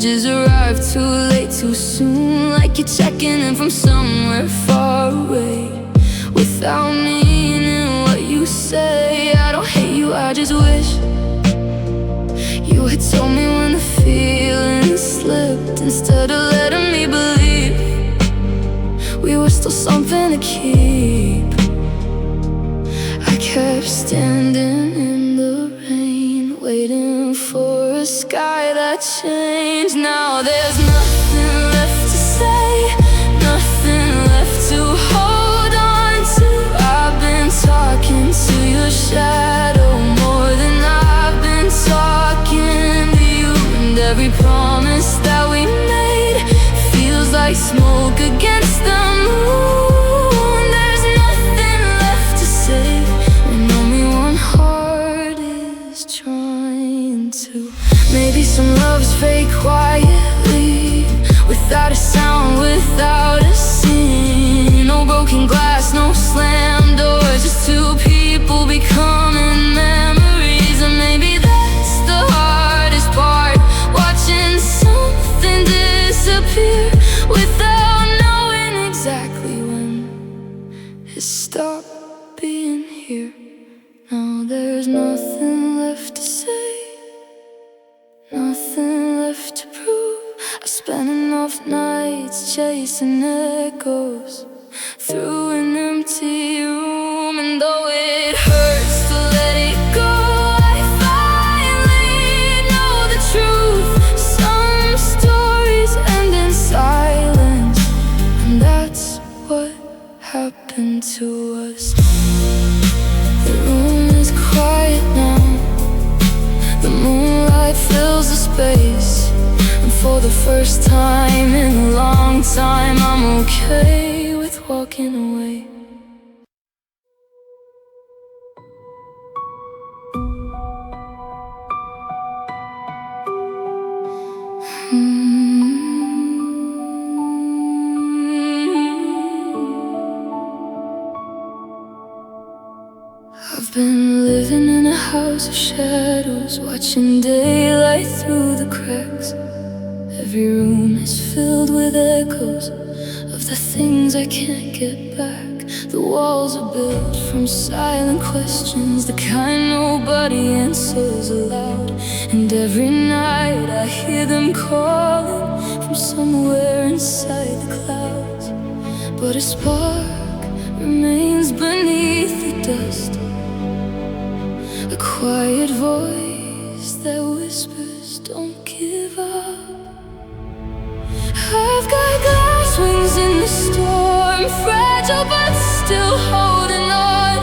messages arrive too late, too soon, like you're checking in from somewhere far away. Without meaning what you say, I don't hate you, I just wish you had told me when the feeling slipped, instead of letting me believe we were still something to keep. I kept standing in the rain, waiting for a sky that changed. Now there's nothing left to say, nothing left to hold on to. I've been talking to your shadow more than I've been talking to you. And every promise that we made feels like smoke against the moon. There's nothing left to say when only one heart is trying to. Maybe some loves fade quietly, without a sound, without a scene. No broken glass, no slam doors, just two people becoming memories. And maybe that's the hardest part, watching something disappear without knowing exactly when it stopped being here. Now there's nothing left to say, nothing left to prove. I spent enough nights chasing echoes through an empty room, and though it hurts to let it go, I finally know the truth. Some stories end in silence, and that's what happened to us. The room is quiet now, the moonlight fills the space, and for the first time in a long time, I'm okay with walking away. I've been living in a house of shadows, watching daylight through the cracks. Every room is filled with echoes of the things I can't get back. The walls are built from silent questions, the kind nobody answers aloud. And every night I hear them calling from somewhere inside the clouds. But a spark remains beneath the dust, a quiet voice that whispers, don't give up. I've got glass wings in the storm, fragile but still holding on.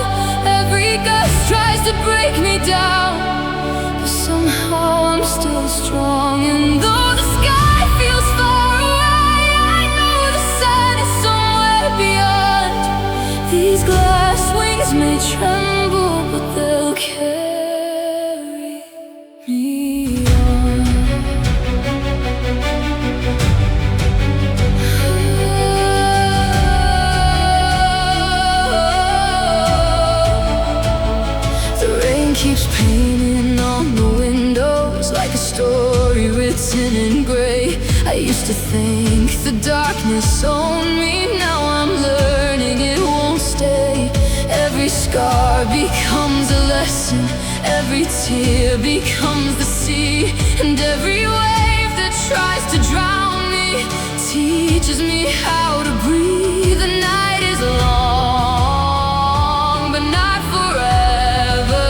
Every gust tries to break me down, but somehow I'm still strong. And though the sky feels far away, I know the sun is somewhere beyond. These glass wings may tremble, but they'll carry me on. Keeps painting on the windows like a story written in gray. I used to think the darkness owned me, now I'm learning it won't stay. Every scar becomes a lesson, every tear becomes the sea, and every wave that tries to drown me teaches me how to breathe. The night is long, but not forever.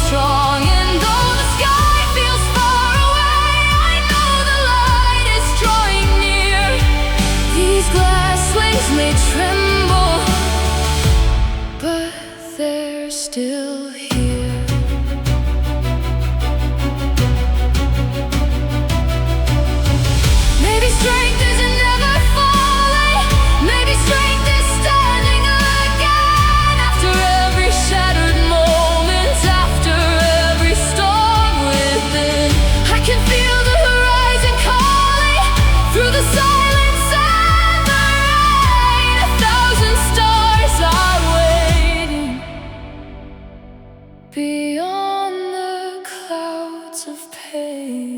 Strong, and though the sky feels far away, I know the light okay.